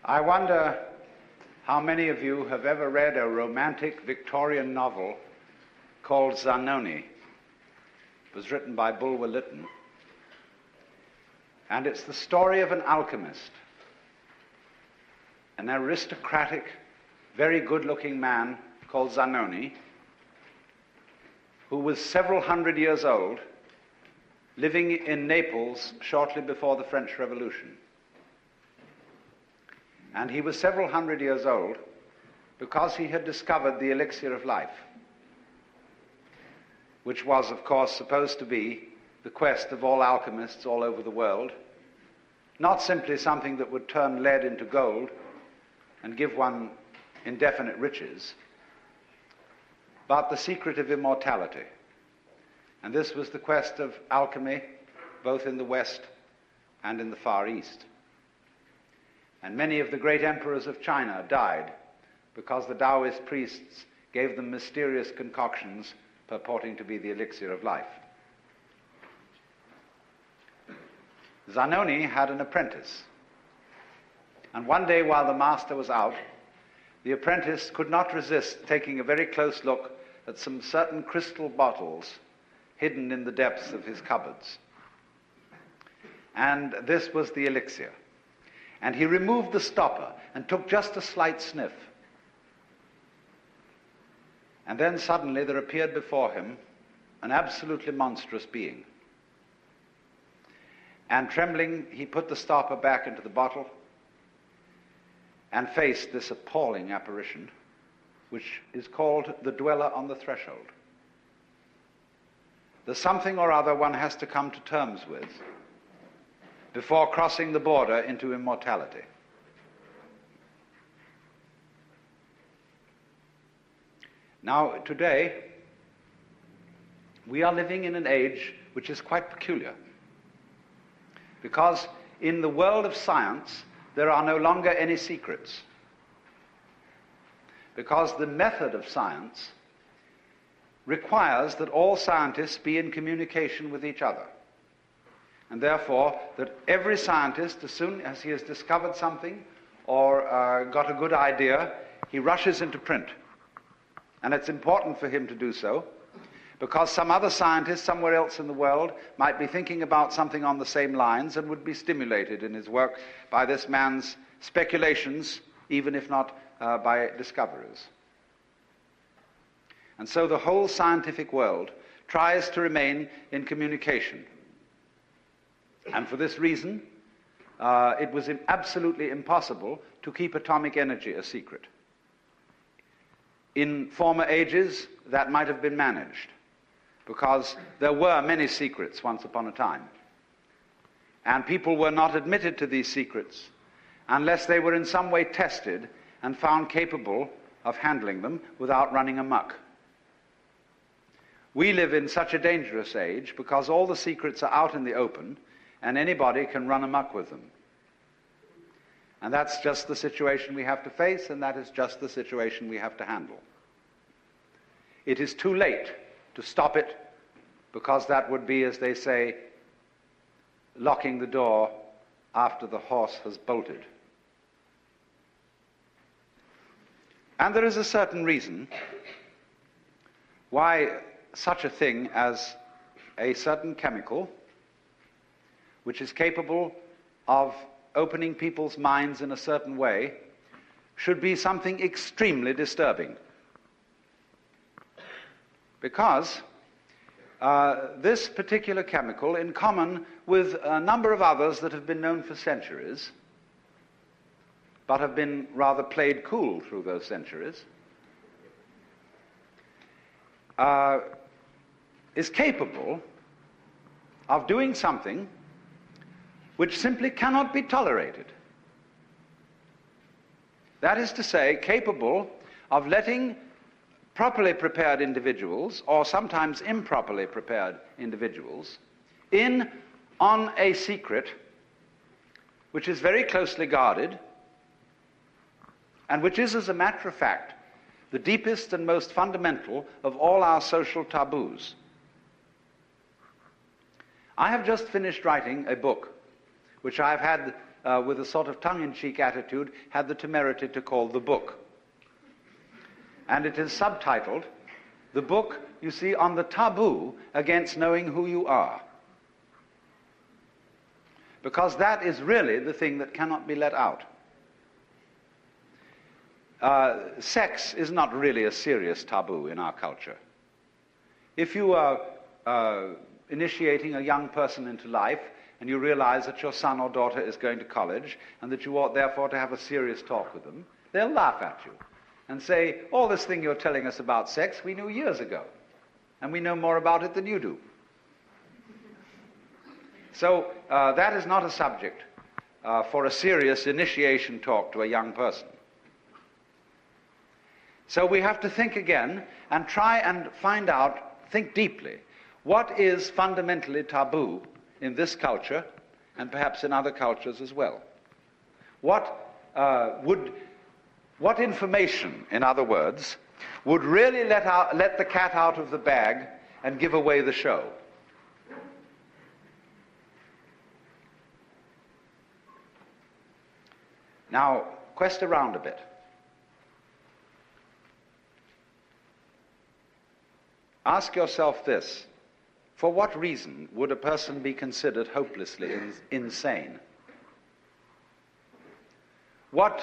I wonder how many of you have ever read a romantic Victorian novel called Zanoni. It was written by Bulwer Lytton, and it's the story of an alchemist, an aristocratic, very good-looking man called Zanoni, who was several hundred years old, living in Naples shortly before the French Revolution. And he was several hundred years old because he had discovered the elixir of life, which was, of course, supposed to be the quest of all alchemists all over the world, not simply something that would turn lead into gold and give one indefinite riches, but the secret of immortality. And this was the quest of alchemy, both in the West and in the Far East. And many of the great emperors of China died because the Taoist priests gave them mysterious concoctions purporting to be the elixir of life. Zanoni had an apprentice, and one day while the master was out, the apprentice could not resist taking a very close look at some certain crystal bottles hidden in the depths of his cupboards. And this was the elixir. And he removed the stopper and took just a slight sniff. And then suddenly there appeared before him an absolutely monstrous being. And trembling, he put the stopper back into the bottle and faced this appalling apparition, which is called the dweller on the threshold. There's something or other one has to come to terms with before crossing the border into immortality. Now, today, we are living in an age which is quite peculiar, because in the world of science, there are no longer any secrets, because the method of science requires that all scientists be in communication with each other. And therefore, that every scientist, as soon as he has discovered something or got a good idea, he rushes into print. And it's important for him to do so, because some other scientist somewhere else in the world might be thinking about something on the same lines and would be stimulated in his work by this man's speculations, even if not by discoveries. And so the whole scientific world tries to remain in communication. And for this reason, it was absolutely impossible to keep atomic energy a secret. In former ages, that might have been managed, because there were many secrets once upon a time. And people were not admitted to these secrets unless they were in some way tested and found capable of handling them without running amok. We live in such a dangerous age because all the secrets are out in the open, and anybody can run amok with them. And that's just the situation we have to face, and that is just the situation we have to handle. It is too late to stop it, because that would be, as they say, locking the door after the horse has bolted. And there is a certain reason why such a thing as a certain chemical, which is capable of opening people's minds in a certain way, should be something extremely disturbing. Because this particular chemical, in common with a number of others that have been known for centuries, but have been rather played cool through those centuries, is capable of doing something which simply cannot be tolerated. That is to say, capable of letting properly prepared individuals, or sometimes improperly prepared individuals, in on a secret which is very closely guarded, and which is, as a matter of fact, the deepest and most fundamental of all our social taboos. I have just finished writing a book which I have had with a sort of tongue-in-cheek attitude, had the temerity to call the book. And it is subtitled, "The Book, you see, on the taboo against knowing who you are." Because that is really the thing that cannot be let out. Sex is not really a serious taboo in our culture. If you are initiating a young person into life and you realize that your son or daughter is going to college and that you ought therefore to have a serious talk with them, they'll laugh at you and say, "All this thing you're telling us about sex, we knew years ago, and we know more about it than you do." So that is not a subject for a serious initiation talk to a young person. So we have to think again and try and find out, think deeply, what is fundamentally taboo in this culture and perhaps in other cultures as well. What information, in other words, would really let the cat out of the bag and give away the show? Now, quest around a bit. Ask yourself this: for what reason would a person be considered hopelessly insane? What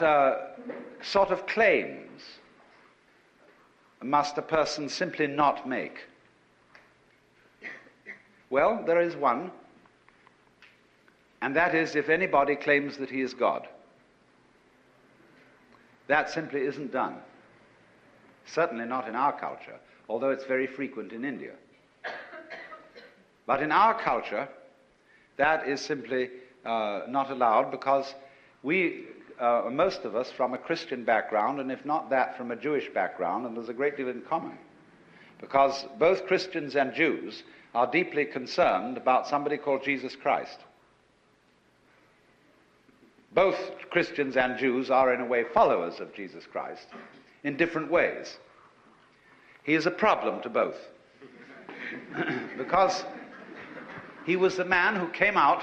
sort of claims must a person simply not make? Well, there is one, and that is if anybody claims that he is God. That simply isn't done. Certainly not in our culture, although it's very frequent in India. But in our culture, that is simply not allowed, because we, most of us, from a Christian background, and if not that, from a Jewish background, and there's a great deal in common, because both Christians and Jews are deeply concerned about somebody called Jesus Christ. Both Christians and Jews are, in a way, followers of Jesus Christ in different ways. He is a problem to both because he was the man who came out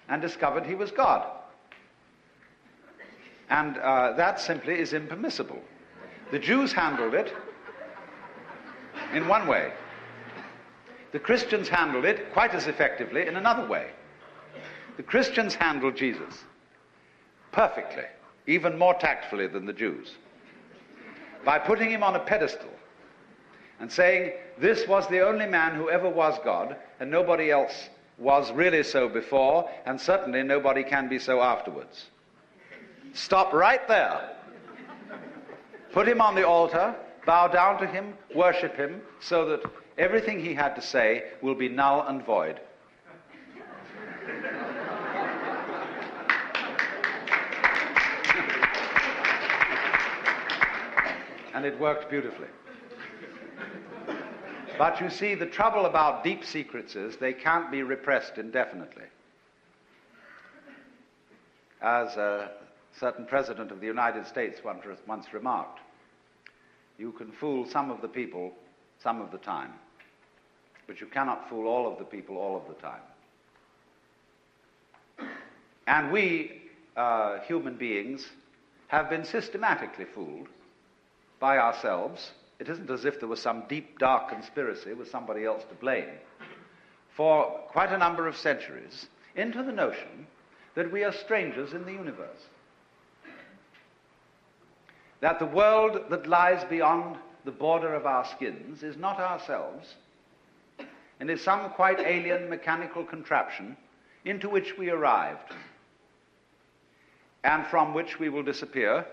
and discovered he was God. And that simply is impermissible. The Jews handled it in one way. The Christians handled it quite as effectively in another way. The Christians handled Jesus perfectly, even more tactfully than the Jews, by putting him on a pedestal and saying this was the only man who ever was God, and nobody else was really so before, and certainly nobody can be so afterwards. Stop right there. Put him on the altar, bow down to him, worship him, so that everything he had to say will be null and void. And it worked beautifully. But you see, the trouble about deep secrets is they can't be repressed indefinitely. As a certain president of the United States once remarked, you can fool some of the people some of the time, but you cannot fool all of the people all of the time. And we, human beings, have been systematically fooled by ourselves. It isn't as if there was some deep, dark conspiracy with somebody else to blame, for quite a number of centuries, into the notion that we are strangers in the universe. That the world that lies beyond the border of our skins is not ourselves, and is some quite alien mechanical contraption into which we arrived, and from which we will disappear.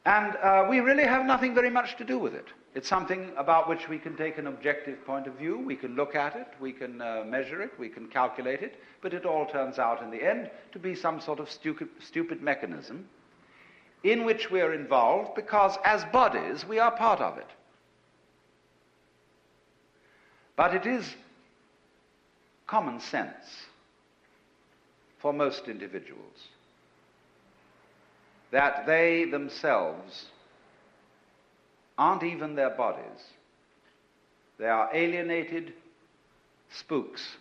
And we really have nothing very much to do with it. It's something about which we can take an objective point of view, we can look at it, we can measure it, we can calculate it, but it all turns out in the end to be some sort of stupid mechanism in which we are involved because as bodies we are part of it. But it is common sense for most individuals that they themselves aren't even their bodies. They are alienated spooks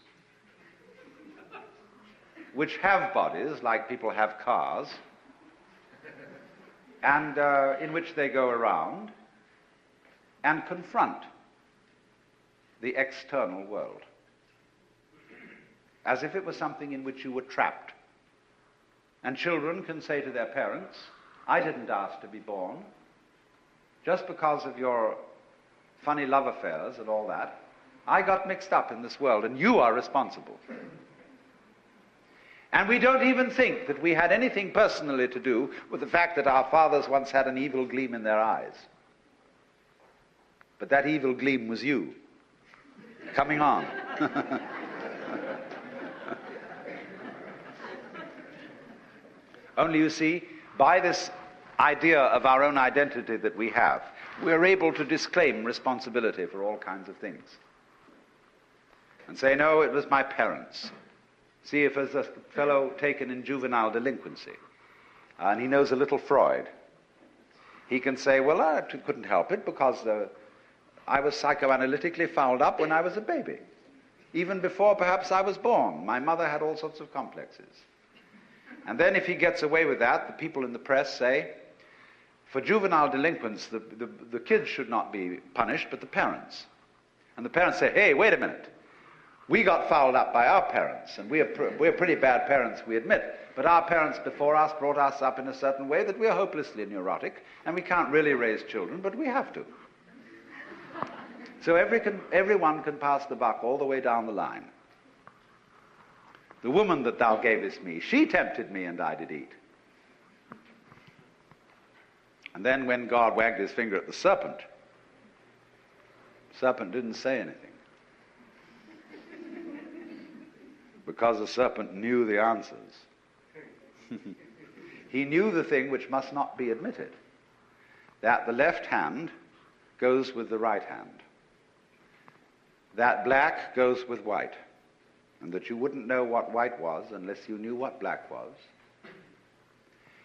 which have bodies, like people have cars, and in which they go around and confront the external world, as if it was something in which you were trapped. And children can say to their parents, I didn't ask to be born. Just because of your funny love affairs and all that, I got mixed up in this world, and you are responsible. And we don't even think that we had anything personally to do with the fact that our fathers once had an evil gleam in their eyes. But that evil gleam was you, coming on. Only, you see, by this idea of our own identity that we have, we're able to disclaim responsibility for all kinds of things. And say, no, it was my parents. See, if there's a fellow taken in juvenile delinquency, and he knows a little Freud, he can say, well, I couldn't help it because I was psychoanalytically fouled up when I was a baby. Even before perhaps I was born, my mother had all sorts of complexes. And then if he gets away with that, the people in the press say, for juvenile delinquents, the kids should not be punished, but the parents. And the parents say, hey, wait a minute. We got fouled up by our parents, and we're pretty bad parents, we admit. But our parents before us brought us up in a certain way that we're hopelessly neurotic, and we can't really raise children, but we have to. So everyone can pass the buck all the way down the line. The woman that thou gavest me, she tempted me, and I did eat. And then when God wagged his finger at the serpent didn't say anything. Because the serpent knew the answers. He knew the thing which must not be admitted, that the left hand goes with the right hand, that black goes with white, and that you wouldn't know what white was unless you knew what black was,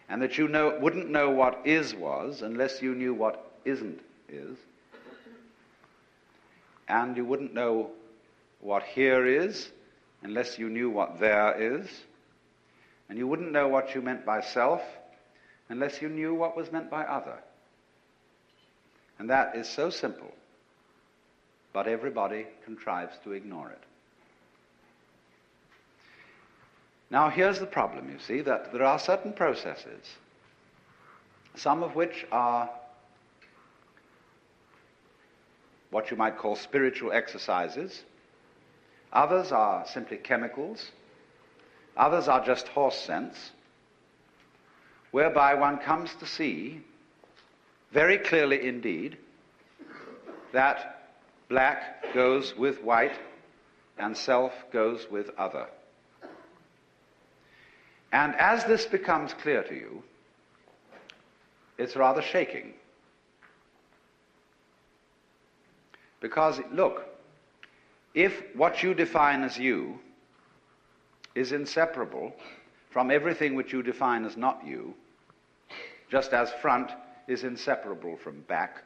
and that you wouldn't know what is was unless you knew what isn't is, and you wouldn't know what here is unless you knew what there is, and you wouldn't know what you meant by self unless you knew what was meant by other. And that is so simple, but everybody contrives to ignore it. Now here's the problem, you see, that there are certain processes, some of which are what you might call spiritual exercises. Others are simply chemicals. Others are just horse sense, whereby one comes to see very clearly indeed that black goes with white and self goes with other. And as this becomes clear to you, it's rather shaking. Because, look, if what you define as you is inseparable from everything which you define as not you, just as front is inseparable from back,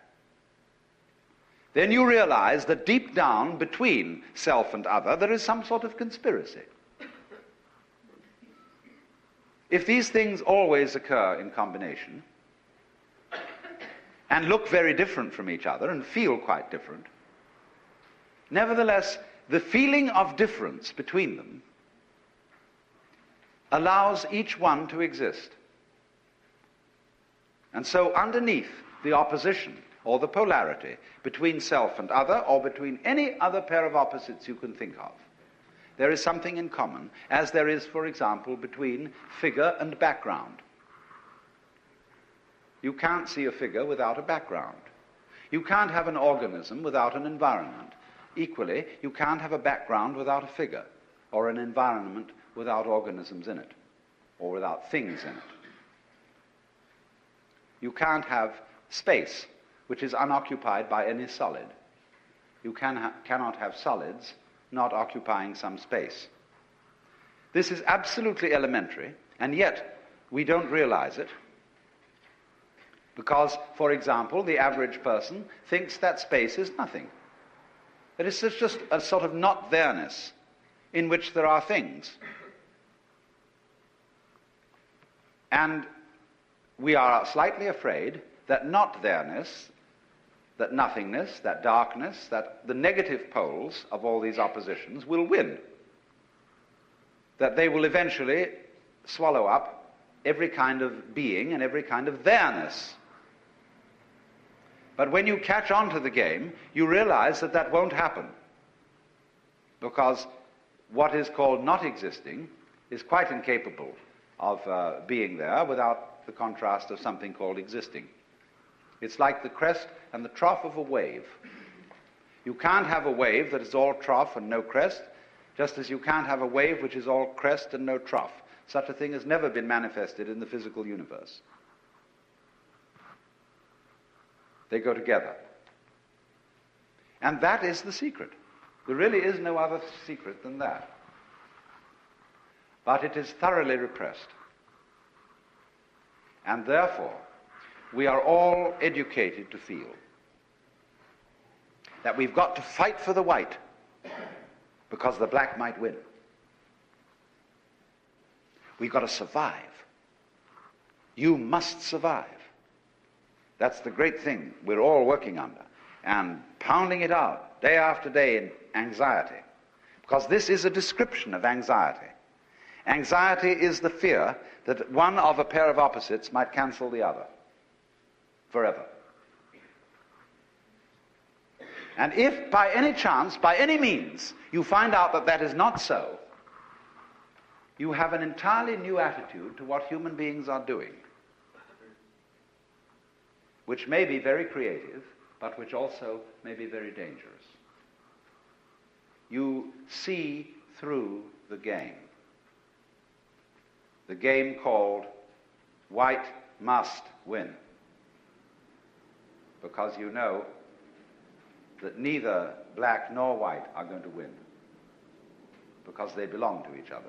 then you realize that deep down between self and other there is some sort of conspiracy. If these things always occur in combination and look very different from each other and feel quite different, nevertheless, the feeling of difference between them allows each one to exist. And so underneath the opposition or the polarity between self and other, or between any other pair of opposites you can think of, there is something in common, as there is, for example, between figure and background. You can't see a figure without a background. You can't have an organism without an environment. Equally, you can't have a background without a figure, or an environment without organisms in it, or without things in it. You can't have space which is unoccupied by any solid. You cannot have solids not occupying some space. This is absolutely elementary, and yet we don't realize it, because, for example, the average person thinks that space is nothing. That it's just a sort of not-there-ness in which there are things. And we are slightly afraid that not there-ness, that nothingness, that darkness, that the negative poles of all these oppositions will win. That they will eventually swallow up every kind of being and every kind of there-ness. But when you catch on to the game, you realize that that won't happen. Because what is called not existing is quite incapable of being there without the contrast of something called existing. It's like the crest and the trough of a wave. You can't have a wave that is all trough and no crest, just as you can't have a wave which is all crest and no trough. Such a thing has never been manifested in the physical universe. They go together. And that is the secret. There really is no other secret than that. But it is thoroughly repressed. And therefore, we are all educated to feel that we've got to fight for the white because the black might win. We've got to survive. You must survive. That's the great thing we're all working under, and pounding it out day after day in anxiety, because this is a description of anxiety. Anxiety is the fear that one of a pair of opposites might cancel the other forever. And if by any chance, by any means, you find out that that is not so, you have an entirely new attitude to what human beings are doing, which may be very creative, but which also may be very dangerous. You see through the game called white must win, because you know that neither black nor white are going to win, because they belong to each other.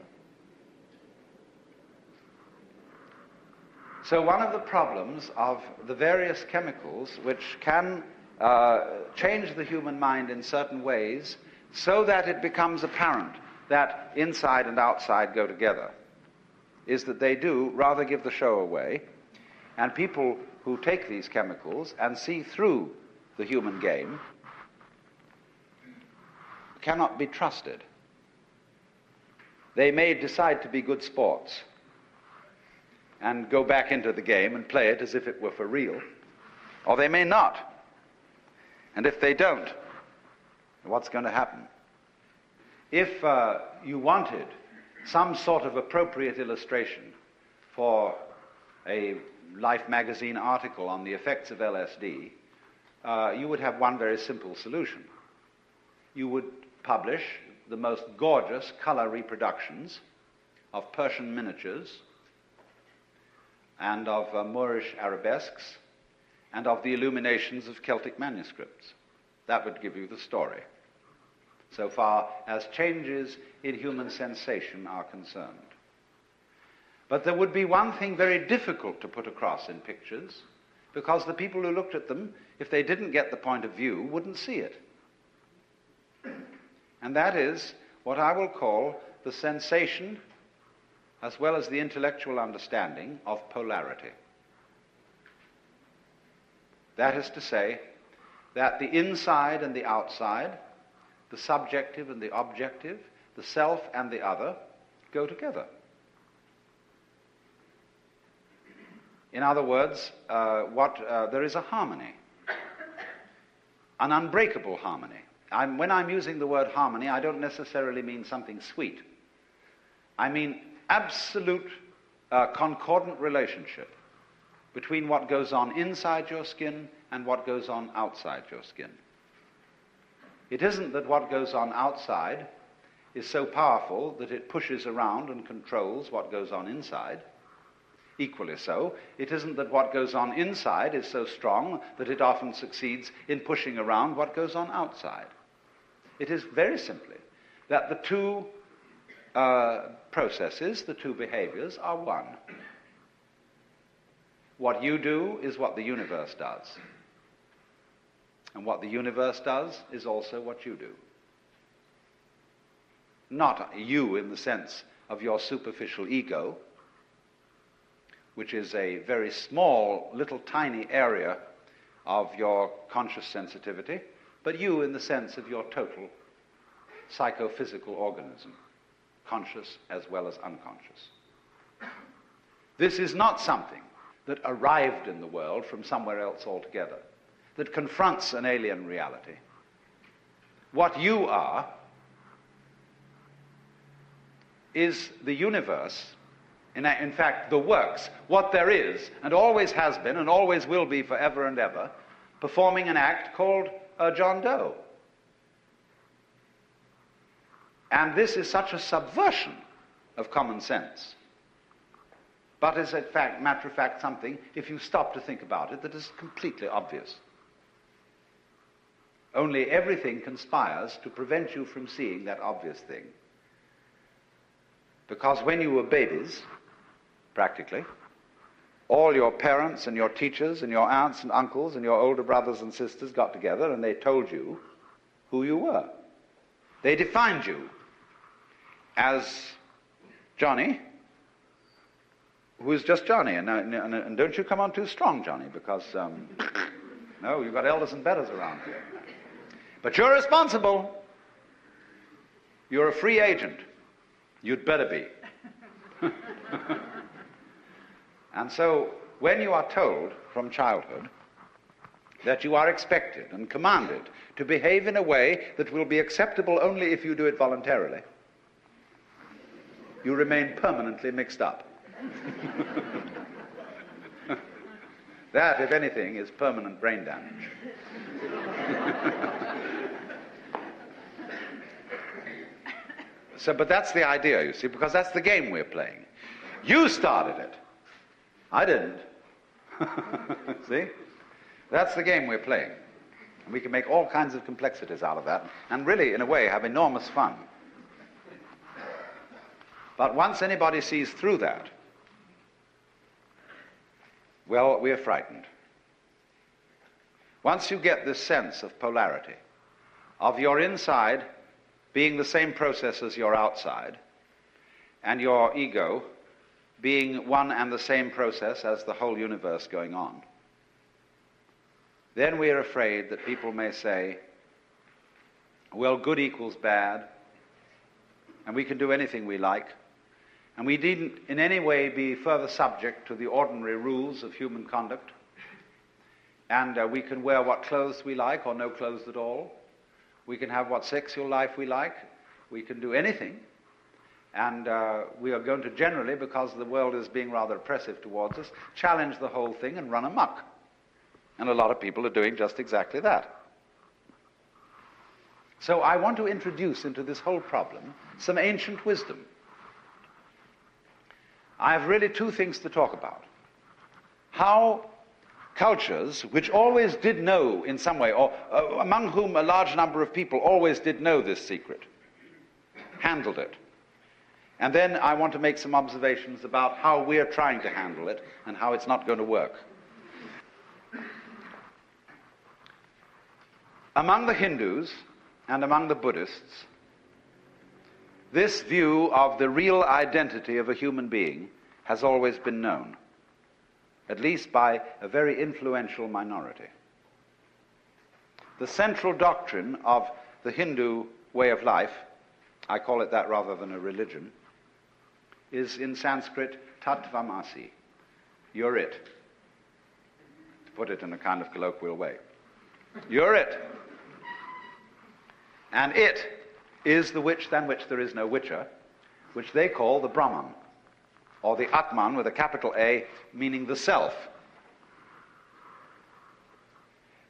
So one of the problems of the various chemicals which can change the human mind in certain ways so that it becomes apparent that inside and outside go together is that they do rather give the show away, and people who take these chemicals and see through the human game cannot be trusted. They may decide to be good sports and go back into the game and play it as if it were for real, or they may not. And if they don't, what's going to happen? If you wanted some sort of appropriate illustration for a Life magazine article on the effects of LSD, you would have one very simple solution. You would publish the most gorgeous color reproductions of Persian miniatures and of Moorish arabesques and of the illuminations of Celtic manuscripts. That would give you the story, so far as changes in human sensation are concerned. But there would be one thing very difficult to put across in pictures, because the people who looked at them, if they didn't get the point of view, wouldn't see it. And that is what I will call the sensation, as well as the intellectual understanding, of polarity. That is to say, that the inside and the outside, the subjective and the objective, the self and the other, go together. In other words, there is a harmony, an unbreakable harmony. When I'm using the word harmony, I don't necessarily mean something sweet. I mean absolute concordant relationship between what goes on inside your skin and what goes on outside your skin. It isn't that what goes on outside is so powerful that it pushes around and controls what goes on inside. Equally so, it isn't that what goes on inside is so strong that it often succeeds in pushing around what goes on outside. It is very simply that the two processes, the two behaviors, are one. What you do is what the universe does. And what the universe does is also what you do. Not you in the sense of your superficial ego, which is a very small, little tiny area of your conscious sensitivity, but you in the sense of your total psychophysical organism, conscious as well as unconscious. This is not something that arrived in the world from somewhere else altogether, that confronts an alien reality. What you are is the universe, in fact, the works, what there is, and always has been, and always will be forever and ever, performing an act called John Doe. And this is such a subversion of common sense, but is in fact, matter of fact, something, if you stop to think about it, that is completely obvious. Only everything conspires to prevent you from seeing that obvious thing. Because when you were babies, practically, all your parents and your teachers and your aunts and uncles and your older brothers and sisters got together and they told you who you were. They defined you as Johnny, who is just Johnny. And don't you come on too strong, Johnny, because, no, you've got elders and betters around here. But you're responsible. You're a free agent. You'd better be. And so, when you are told from childhood that you are expected and commanded to behave in a way that will be acceptable only if you do it voluntarily, you remain permanently mixed up. That, if anything, is permanent brain damage. But that's the idea, you see, because that's the game we're playing. You started it. I didn't. See? That's the game we're playing. And we can make all kinds of complexities out of that, and really, in a way, have enormous fun. But once anybody sees through that, well, we're frightened. Once you get this sense of polarity, of your inside being the same process as your outside, and your ego being one and the same process as the whole universe going on, then we're afraid that people may say, well, good equals bad, and we can do anything we like, and we needn't in any way be further subject to the ordinary rules of human conduct, and we can wear what clothes we like or no clothes at all. We can have what sexual life we like. We can do anything. And we are going to generally, because the world is being rather oppressive towards us, challenge the whole thing and run amok. And a lot of people are doing just exactly that. So I want to introduce into this whole problem some ancient wisdom. I have really two things to talk about. How cultures, which always did know in some way, or among whom a large number of people always did know this secret, handled it. And then I want to make some observations about how we're trying to handle it and how it's not going to work. Among the Hindus and among the Buddhists, this view of the real identity of a human being has always been known, at least by a very influential minority. The central doctrine of the Hindu way of life, I call it that rather than a religion, is in Sanskrit tattvamasi. You're it. To put it in a kind of colloquial way. You're it. And it is the which than which there is no whicher, which they call the Brahman, or the Atman with a capital A, meaning the self.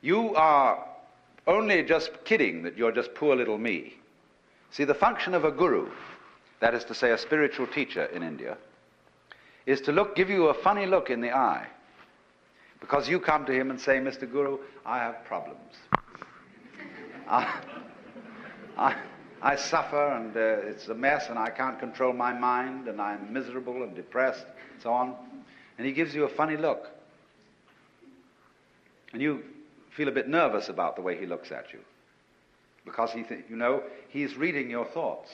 You are only just kidding that you're just poor little me. See, the function of a guru, that is to say a spiritual teacher in India, is to give you a funny look in the eye, because you come to him and say, Mr. Guru, I have problems. I suffer, and it's a mess, and I can't control my mind, and I'm miserable and depressed, so on. And he gives you a funny look. And you feel a bit nervous about the way he looks at you, because he's reading your thoughts.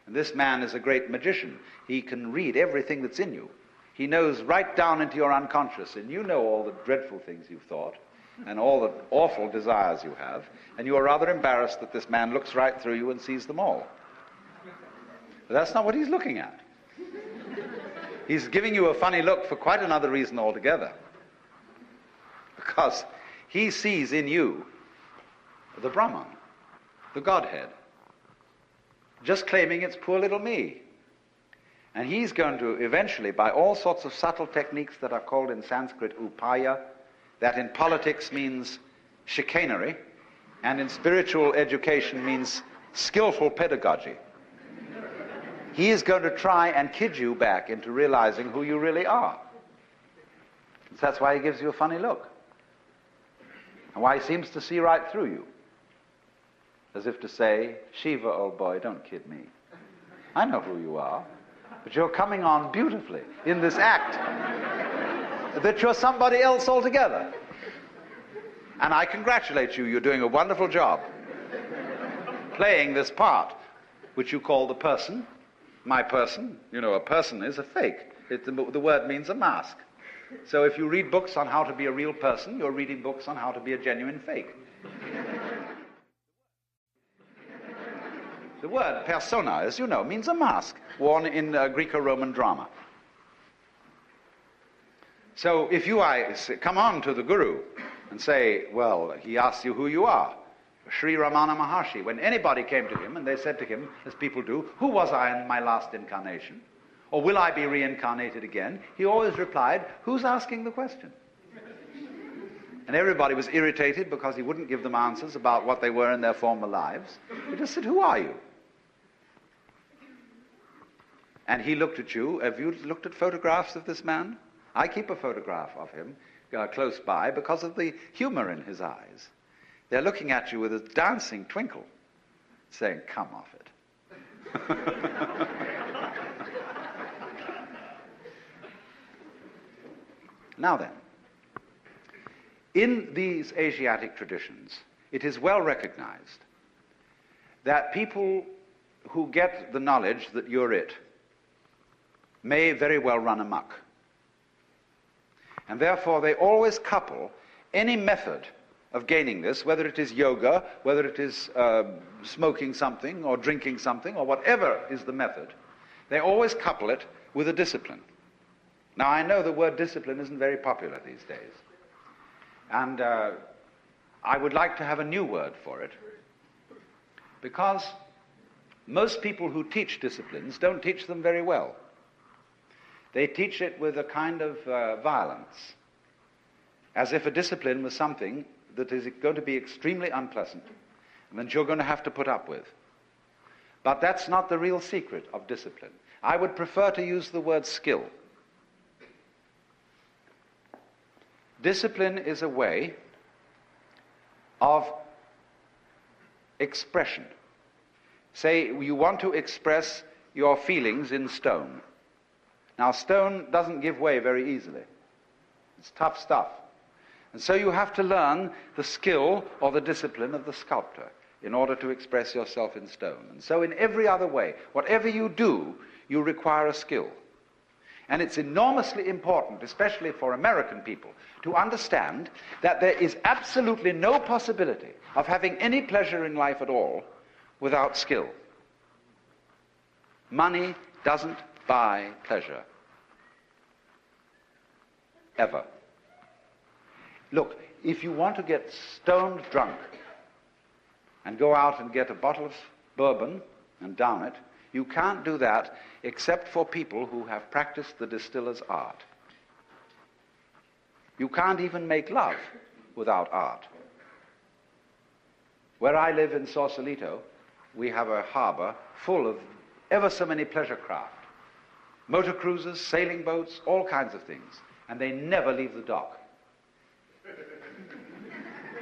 And this man is a great magician. He can read everything that's in you. He knows right down into your unconscious, and you know all the dreadful things you've thought, and all the awful desires you have, and you are rather embarrassed that this man looks right through you and sees them all. But that's not what he's looking at. He's giving you a funny look for quite another reason altogether. Because he sees in you the Brahman, the Godhead, just claiming it's poor little me. And he's going to eventually, by all sorts of subtle techniques that are called in Sanskrit upaya, that in politics means chicanery, and in spiritual education means skillful pedagogy. He is going to try and kid you back into realizing who you really are. So that's why he gives you a funny look. And why he seems to see right through you. As if to say, Shiva, old boy, don't kid me. I know who you are. But you're coming on beautifully in this act that you're somebody else altogether. And I congratulate you. You're doing a wonderful job playing this part, which you call the person. My person. You know, a person is a fake. The word means a mask. So if you read books on how to be a real person, you're reading books on how to be a genuine fake. The word persona, as you know, means a mask worn in Greco-Roman drama. So if you come on to the Guru and say, well, he asks you who you are, Sri Ramana Maharshi, when anybody came to him and they said to him, as people do, who was I in my last incarnation? Or will I be reincarnated again? He always replied, who's asking the question? And everybody was irritated because he wouldn't give them answers about what they were in their former lives. He just said, who are you? And he looked at you. Have you looked at photographs of this man? I keep a photograph of him close by because of the humor in his eyes. They're looking at you with a dancing twinkle, saying, come off it. Now then, in these Asiatic traditions, it is well recognized that people who get the knowledge that you're it may very well run amok. And therefore they always couple any method of gaining this, whether it is yoga, whether it is smoking something or drinking something or whatever is the method, they always couple it with a discipline. Now I know the word discipline isn't very popular these days, and I would like to have a new word for it, because most people who teach disciplines don't teach them very well. They teach it with a kind of violence, as if a discipline was something that is going to be extremely unpleasant and that you're going to have to put up with. But that's not the real secret of discipline. I would prefer to use the word skill. Discipline is a way of expression. Say you want to express your feelings in stone. Now, stone doesn't give way very easily. It's tough stuff. And so you have to learn the skill or the discipline of the sculptor in order to express yourself in stone. And so in every other way, whatever you do, you require a skill. And it's enormously important, especially for American people, to understand that there is absolutely no possibility of having any pleasure in life at all without skill. Money doesn't buy pleasure. Ever. Look, if you want to get stoned drunk and go out and get a bottle of bourbon and down it, you can't do that except for people who have practiced the distiller's art. You can't even make love without art. Where I live in Sausalito, we have a harbor full of ever so many pleasure craft. Motor cruisers, sailing boats, all kinds of things. And they never leave the dock.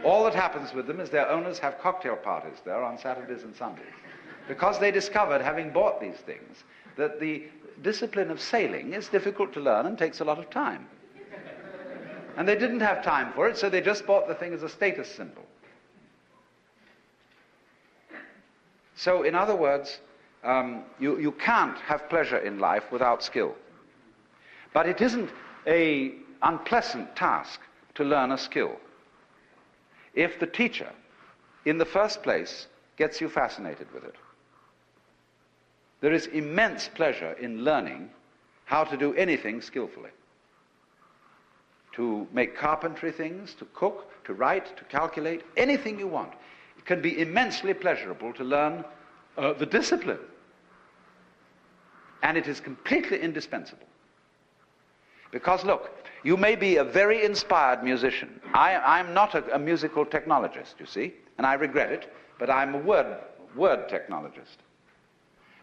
All that happens with them is their owners have cocktail parties there on Saturdays and Sundays. Because they discovered, having bought these things, that the discipline of sailing is difficult to learn and takes a lot of time. And they didn't have time for it, so they just bought the thing as a status symbol. So, in other words, you can't have pleasure in life without skill. But it isn't an unpleasant task to learn a skill if the teacher, in the first place, gets you fascinated with it. There is immense pleasure in learning how to do anything skillfully. To make carpentry things, to cook, to write, to calculate, anything you want. It can be immensely pleasurable to learn the discipline. And it is completely indispensable. Because look, you may be a very inspired musician. I'm not a musical technologist, you see, and I regret it, but I'm a word technologist.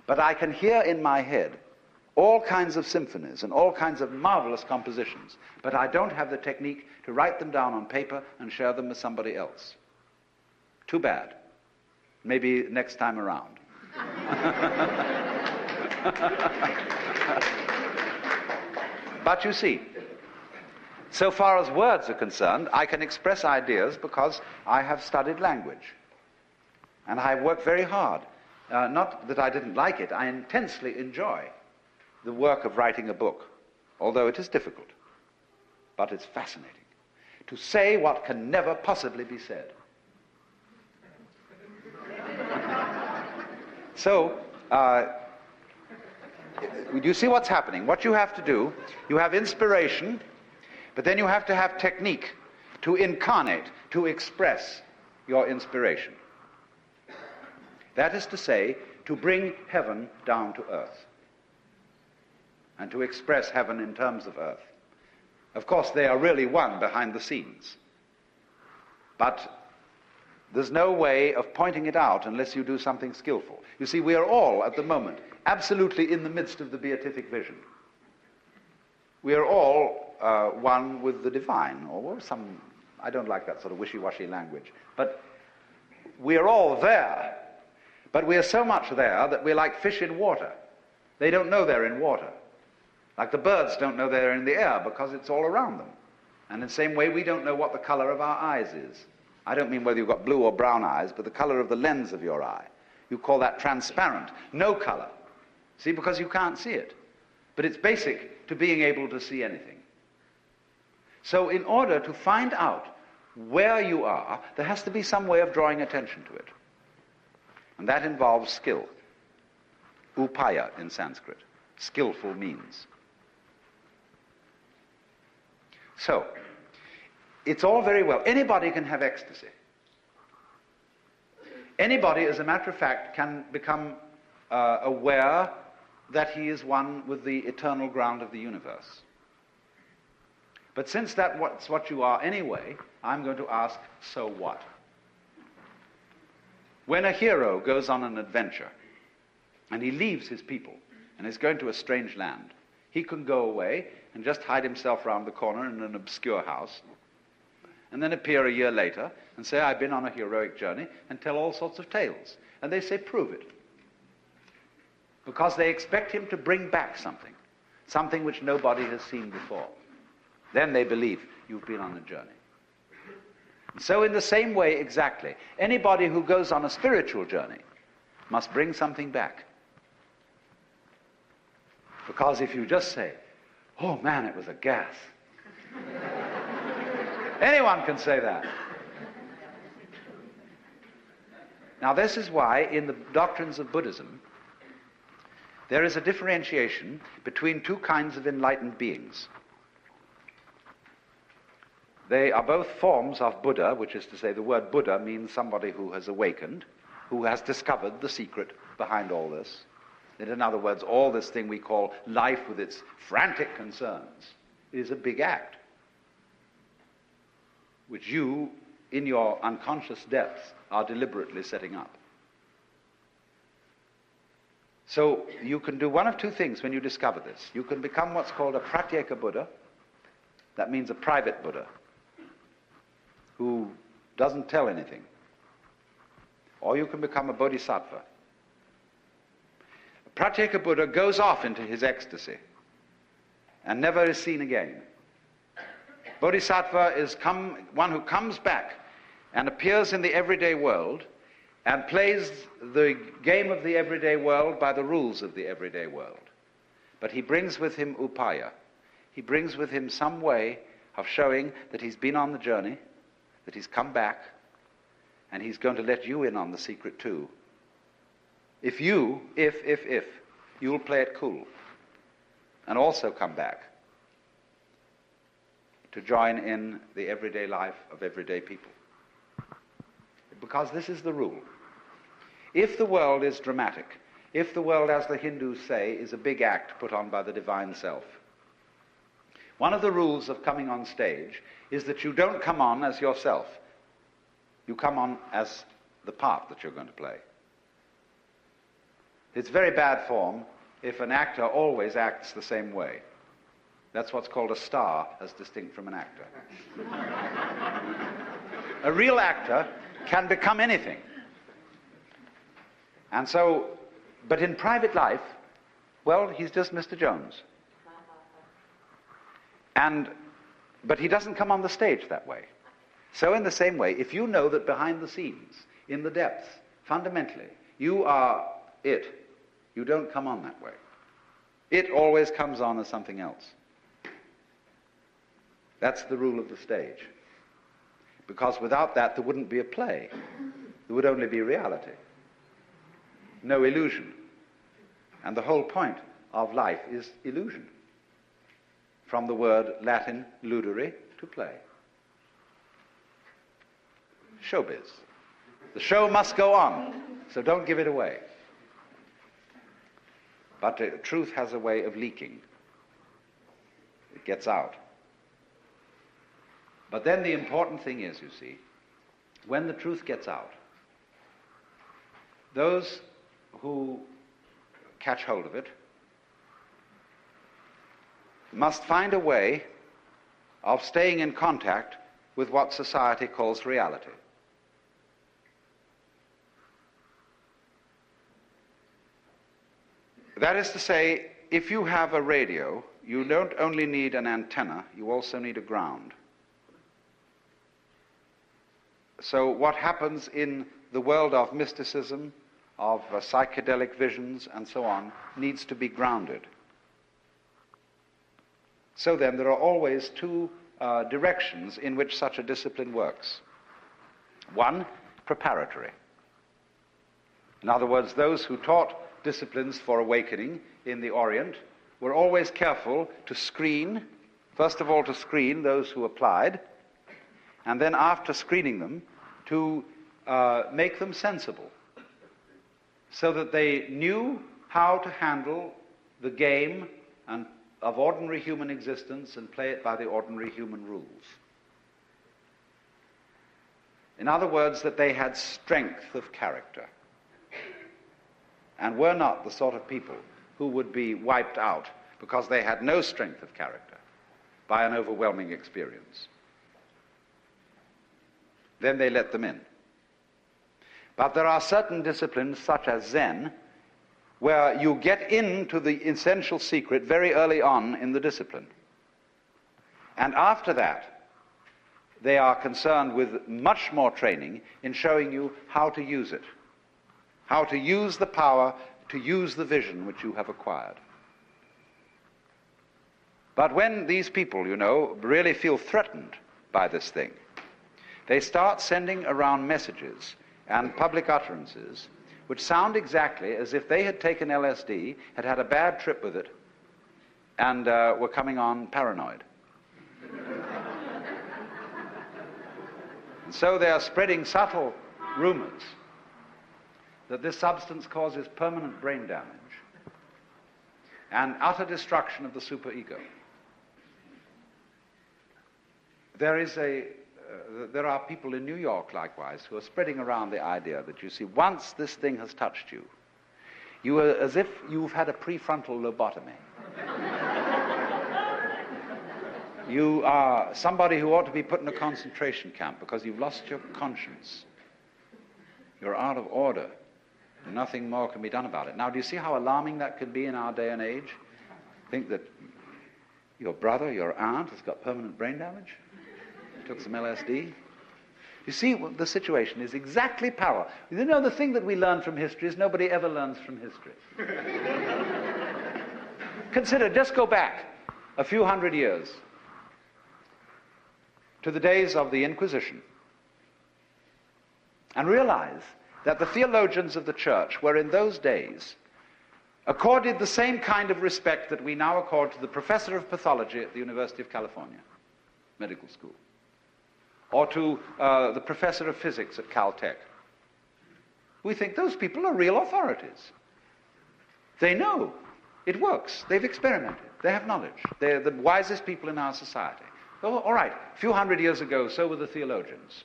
But I can hear in my head all kinds of symphonies and all kinds of marvelous compositions, but I don't have the technique to write them down on paper and share them with somebody else. Too bad. Maybe next time around. But you see, so far as words are concerned, I can express ideas because I have studied language. And I have worked very hard. Not that I didn't like it, I intensely enjoy the work of writing a book, although it is difficult. But it's fascinating. To say what can never possibly be said. So, you see what's happening. What you have to do, you have inspiration, but then you have to have technique to incarnate, to express your inspiration. That is to say, to bring heaven down to earth. And to express heaven in terms of earth. Of course, they are really one behind the scenes. But there's no way of pointing it out unless you do something skillful. You see, we are all, at the moment, absolutely in the midst of the beatific vision. We are all one with the divine, or some, I don't like that sort of wishy-washy language, but we are all there. But we are so much there that we're like fish in water. They don't know they're in water. Like the birds don't know they're in the air because it's all around them. And in the same way, we don't know what the color of our eyes is. I don't mean whether you've got blue or brown eyes, but the color of the lens of your eye. You call that transparent, no color. See, because you can't see it. But it's basic to being able to see anything. So in order to find out where you are, there has to be some way of drawing attention to it. And that involves skill. Upaya in Sanskrit. Skillful means. So, it's all very well. Anybody can have ecstasy. Anybody, as a matter of fact, can become aware that he is one with the eternal ground of the universe. But since that's what you are anyway, I'm going to ask, so what? When a hero goes on an adventure, and he leaves his people, and is going to a strange land, he can go away and just hide himself round the corner in an obscure house, and then appear a year later and say, I've been on a heroic journey, and tell all sorts of tales. And they say, prove it. Because they expect him to bring back something which nobody has seen before. Then they believe you've been on a journey. So in the same way, exactly, anybody who goes on a spiritual journey must bring something back. Because if you just say, oh man, it was a gas. Anyone can say that. Now this is why in the doctrines of Buddhism, there is a differentiation between two kinds of enlightened beings. They are both forms of Buddha, which is to say the word Buddha means somebody who has awakened, who has discovered the secret behind all this. That in other words, all this thing we call life with its frantic concerns is a big act, which you, in your unconscious depths, are deliberately setting up. So you can do one of two things when you discover this. You can become what's called a pratyeka Buddha. That means a private Buddha who doesn't tell anything. Or you can become a bodhisattva. A pratyeka Buddha goes off into his ecstasy and never is seen again. Bodhisattva is one who comes back and appears in the everyday world and plays the game of the everyday world by the rules of the everyday world. But he brings with him upaya. he brings with him some way of showing that he's been on the journey, that he's come back, and he's going to let you in on the secret too. If you'll play it cool and also come back to join in the everyday life of everyday people. Because this is the rule. If the world is dramatic, if the world, as the Hindus say, is a big act put on by the divine self, one of the rules of coming on stage is that you don't come on as yourself. You come on as the part that you're going to play. It's very bad form if an actor always acts the same way. That's what's called a star, as distinct from an actor. A real actor can become anything. And so, but in private life, well, he's just Mr. Jones. But he doesn't come on the stage that way. So in the same way, if you know that behind the scenes, in the depths, fundamentally, you are it, you don't come on that way. It always comes on as something else. That's the rule of the stage. Because without that, there wouldn't be a play. There would only be reality. No illusion. And the whole point of life is illusion. From the word Latin ludere, to play. Showbiz. The show must go on, so don't give it away. But the truth has a way of leaking. It gets out. But then the important thing is, you see, when the truth gets out, those who catch hold of it must find a way of staying in contact with what society calls reality. That is to say, if you have a radio, you don't only need an antenna, you also need a ground. So what happens in the world of mysticism, of psychedelic visions, and so on, needs to be grounded. So then, there are always two directions in which such a discipline works. One, preparatory. In other words, those who taught disciplines for awakening in the Orient were always careful to screen, first of all to screen those who applied, and then after screening them, to make them sensible, so that they knew how to handle the game of ordinary human existence and play it by the ordinary human rules. In other words, that they had strength of character and were not the sort of people who would be wiped out because they had no strength of character by an overwhelming experience. Then they let them in. But there are certain disciplines, such as Zen, where you get into the essential secret very early on in the discipline. And after that, they are concerned with much more training in showing you how to use it, how to use the power, to use the vision which you have acquired. But when these people, really feel threatened by this thing, they start sending around messages and public utterances which sound exactly as if they had taken LSD, had had a bad trip with it, and were coming on paranoid. And so they are spreading subtle rumors that this substance causes permanent brain damage and utter destruction of the superego. There are people in New York, likewise, who are spreading around the idea that, you see, once this thing has touched you, you are as if you've had a prefrontal lobotomy. You are somebody who ought to be put in a concentration camp because you've lost your conscience. You're out of order. Nothing more can be done about it. Now, do you see how alarming that could be in our day and age? Think that your brother, your aunt, has got permanent brain damage? Took some LSD. You see, the situation is exactly parallel. The thing that we learn from history is nobody ever learns from history. Consider, just go back a few hundred years to the days of the Inquisition and realize that the theologians of the church were in those days accorded the same kind of respect that we now accord to the professor of pathology at the University of California Medical School, or to the professor of physics at Caltech. We think those people are real authorities. They know it works. They've experimented. They have knowledge. They're the wisest people in our society. Oh, all right, a few hundred years ago, so were the theologians.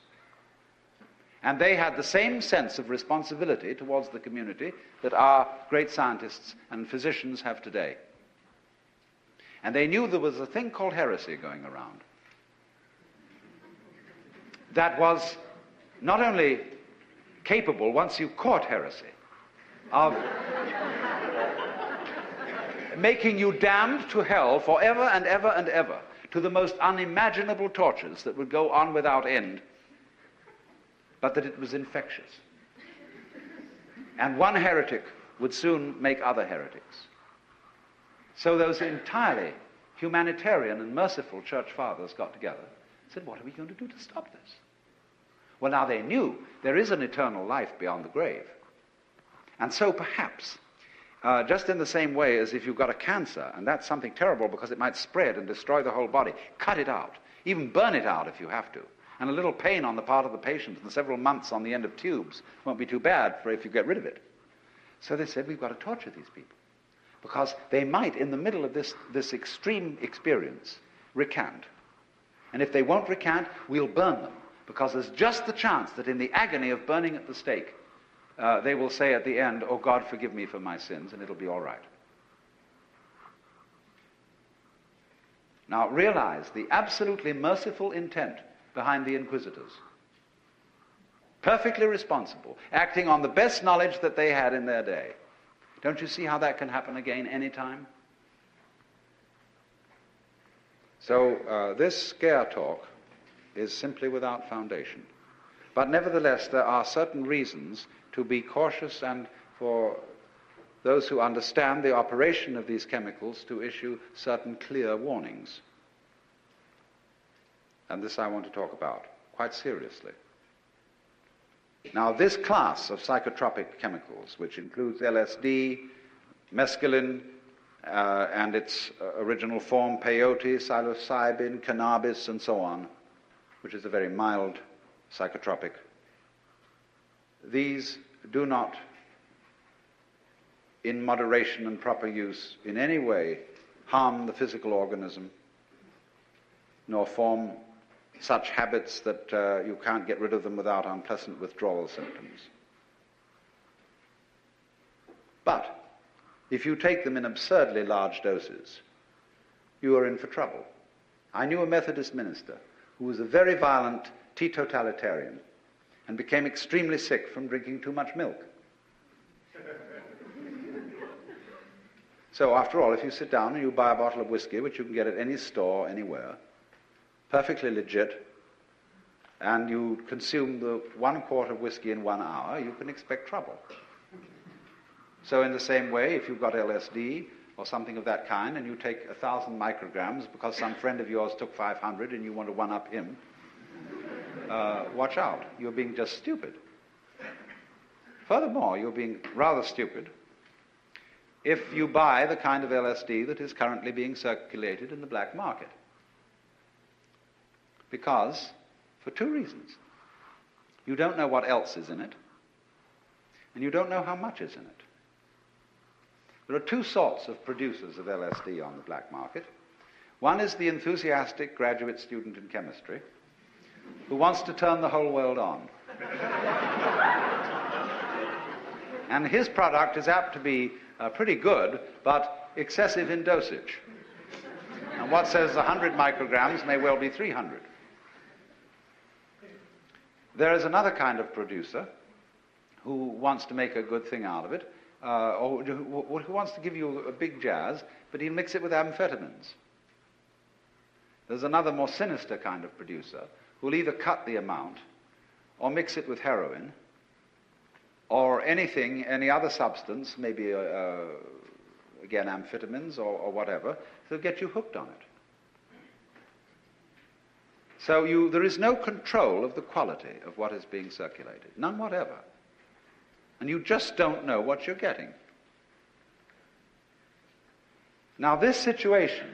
And they had the same sense of responsibility towards the community that our great scientists and physicians have today. And they knew there was a thing called heresy going around that was not only capable, once you caught heresy, of making you damned to hell forever and ever and ever, to the most unimaginable tortures that would go on without end, but that it was infectious. And one heretic would soon make other heretics. So those entirely humanitarian and merciful church fathers got together and said, what are we going to do to stop this? Well, now they knew there is an eternal life beyond the grave. And so perhaps, just in the same way as if you've got a cancer, and that's something terrible because it might spread and destroy the whole body, cut it out, even burn it out if you have to. And a little pain on the part of the patient and several months on the end of tubes won't be too bad for if you get rid of it. So they said, we've got to torture these people, because they might, in the middle of this extreme experience, recant. And if they won't recant, we'll burn them, because there's just the chance that in the agony of burning at the stake, they will say at the end, oh God, forgive me for my sins, and it'll be all right. Now realize the absolutely merciful intent behind the inquisitors. Perfectly responsible, acting on the best knowledge that they had in their day. Don't you see how that can happen again anytime? So this scare talk is simply without foundation. But nevertheless, there are certain reasons to be cautious, and for those who understand the operation of these chemicals to issue certain clear warnings. And this I want to talk about quite seriously. Now, this class of psychotropic chemicals, which includes LSD, mescaline, and its original form, peyote, psilocybin, cannabis, and so on, which is a very mild psychotropic, these do not, in moderation and proper use, in any way harm the physical organism, nor form such habits that you can't get rid of them without unpleasant withdrawal symptoms. But if you take them in absurdly large doses, you are in for trouble. I knew a Methodist minister who was a very violent teetotalitarian and became extremely sick from drinking too much milk. So after all, if you sit down and you buy a bottle of whiskey, which you can get at any store, anywhere, perfectly legit, and you consume the 1 quart of whiskey in 1 hour, you can expect trouble. So in the same way, if you've got LSD or something of that kind, and you take 1,000 micrograms because some friend of yours took 500 and you want to one-up him, watch out. You're being just stupid. Furthermore, you're being rather stupid if you buy the kind of LSD that is currently being circulated in the black market. Because, for 2 reasons. You don't know what else is in it, and you don't know how much is in it. There are 2 sorts of producers of LSD on the black market. One is the enthusiastic graduate student in chemistry who wants to turn the whole world on. And his product is apt to be pretty good, but excessive in dosage. And what says 100 micrograms may well be 300. There is another kind of producer who wants to make a good thing out of it, or who wants to give you a big jazz, but he'll mix it with amphetamines. There's another more sinister kind of producer who'll either cut the amount or mix it with heroin or anything, any other substance, maybe again, amphetamines or whatever, they'll get you hooked on it. So there is no control of the quality of what is being circulated, none whatever. And you just don't know what you're getting. Now, this situation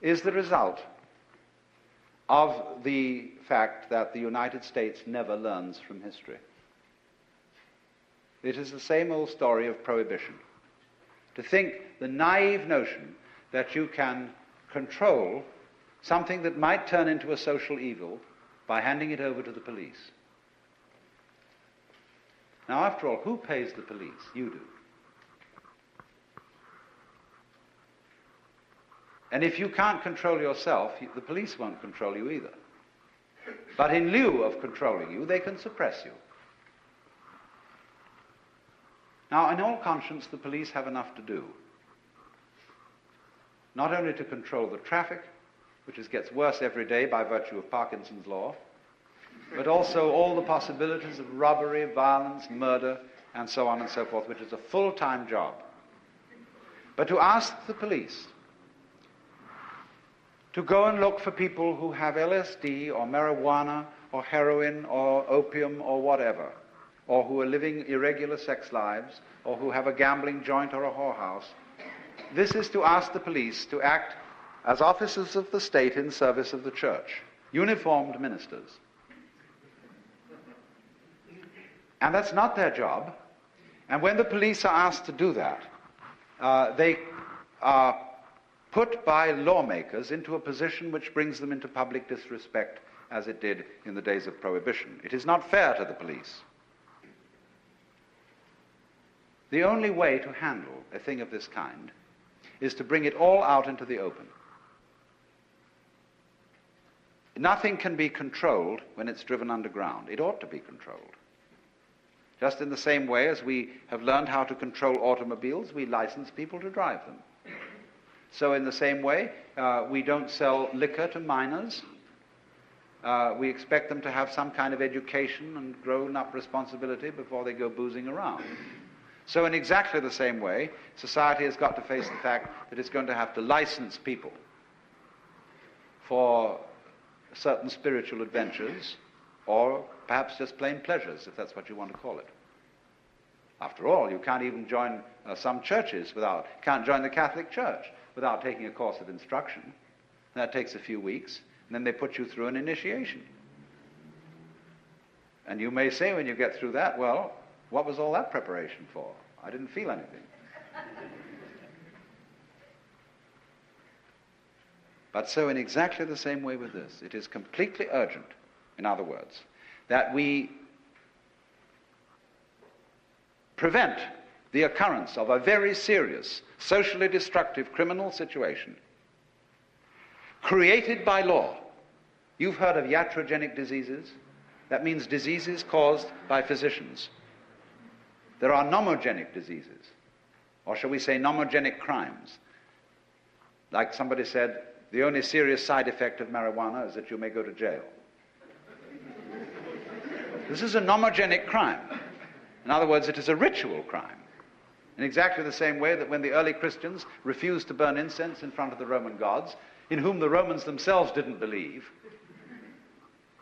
is the result of the fact that the United States never learns from history. It is the same old story of prohibition. To think the naive notion that you can control something that might turn into a social evil by handing it over to the police. Now, after all, who pays the police? You do. And if you can't control yourself, the police won't control you either. But in lieu of controlling you, they can suppress you. Now, in all conscience, the police have enough to do. Not only to control the traffic, which gets worse every day by virtue of Parkinson's law, but also all the possibilities of robbery, violence, murder, and so on and so forth, which is a full-time job. But to ask the police to go and look for people who have LSD or marijuana or heroin or opium or whatever, or who are living irregular sex lives, or who have a gambling joint or a whorehouse, this is to ask the police to act as officers of the state in service of the church, uniformed ministers. And that's not their job. And when the police are asked to do that, they are put by lawmakers into a position which brings them into public disrespect, as it did in the days of Prohibition. It is not fair to the police. The only way to handle a thing of this kind is to bring it all out into the open. Nothing can be controlled when it's driven underground. It ought to be controlled. Just in the same way as we have learned how to control automobiles, we license people to drive them. So in the same way, we don't sell liquor to minors. We expect them to have some kind of education and grown-up responsibility before they go boozing around. So in exactly the same way, society has got to face the fact that it's going to have to license people for certain spiritual adventures, or perhaps just plain pleasures, if that's what you want to call it. After all, you can't even join some churches can't join the Catholic Church without taking a course of instruction. That takes a few weeks, and then they put you through an initiation. And you may say when you get through that, well, what was all that preparation for? I didn't feel anything. But so in exactly the same way with this, it is completely urgent, in other words, that we prevent the occurrence of a very serious, socially destructive criminal situation created by law. You've heard of iatrogenic diseases? That means diseases caused by physicians. There are nomogenic diseases, or shall we say nomogenic crimes. Like somebody said, the only serious side effect of marijuana is that you may go to jail. This is a nomogenic crime. In other words, it is a ritual crime. In exactly the same way that when the early Christians refused to burn incense in front of the Roman gods, in whom the Romans themselves didn't believe,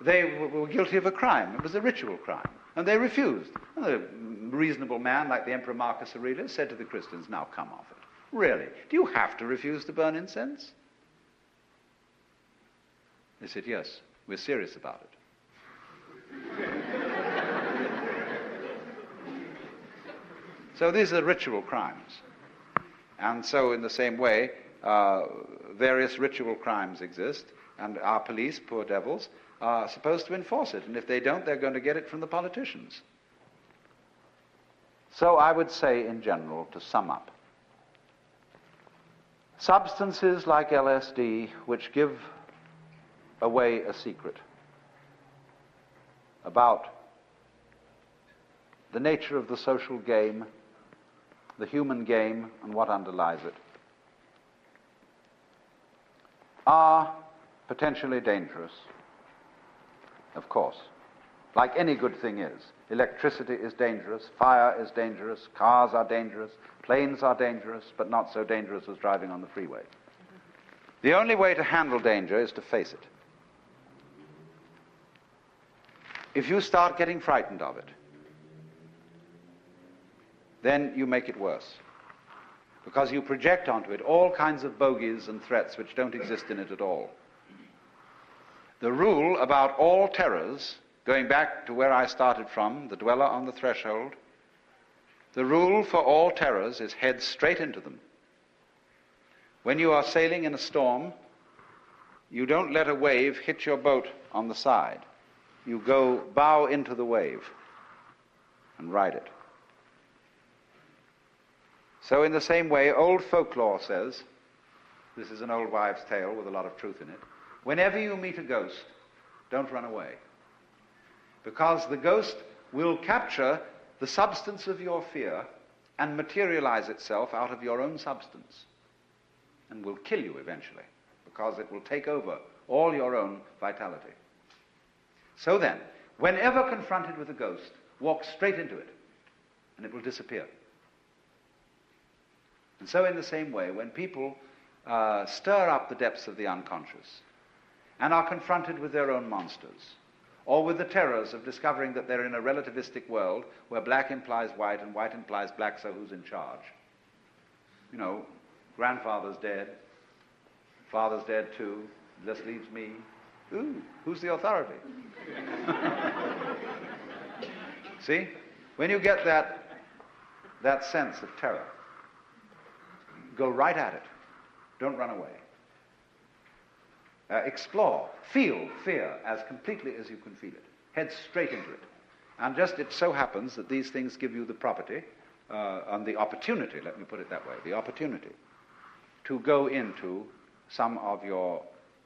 they were guilty of a crime. It was a ritual crime. And they refused. And a reasonable man like the Emperor Marcus Aurelius said to the Christians, now come off it. Really? Do you have to refuse to burn incense? They said, yes, we're serious about it. So these are ritual crimes. And so in the same way, various ritual crimes exist, and our police, poor devils, are supposed to enforce it. And if they don't, they're going to get it from the politicians. So I would say, in general, to sum up, substances like LSD, which give away a secret about the nature of the social game, the human game, and what underlies it, are potentially dangerous, of course, like any good thing is. Electricity is dangerous, fire is dangerous, cars are dangerous, planes are dangerous, but not so dangerous as driving on the freeway. The only way to handle danger is to face it. If you start getting frightened of it, then you make it worse, because you project onto it all kinds of bogies and threats which don't exist in it at all. The rule about all terrors, going back to where I started from, the dweller on the threshold, the rule for all terrors is head straight into them. When you are sailing in a storm, you don't let a wave hit your boat on the side. You go bow into the wave and ride it. So in the same way, old folklore says, this is an old wives' tale with a lot of truth in it, whenever you meet a ghost, don't run away. Because the ghost will capture the substance of your fear and materialize itself out of your own substance, and will kill you eventually, because it will take over all your own vitality. So then, whenever confronted with a ghost, walk straight into it, and it will disappear. And so in the same way, when people stir up the depths of the unconscious and are confronted with their own monsters, or with the terrors of discovering that they're in a relativistic world where black implies white and white implies black, so who's in charge? You know, grandfather's dead, father's dead too, just leaves me. Ooh, who's the authority? See? When you get that sense of terror, go right at it. Don't run away. Explore. Feel fear as completely as you can feel it. Head straight into it. And just it so happens that these things give you the property and the opportunity, let me put it that way, the opportunity to go into some of your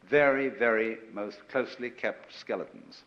very, very most closely kept skeletons.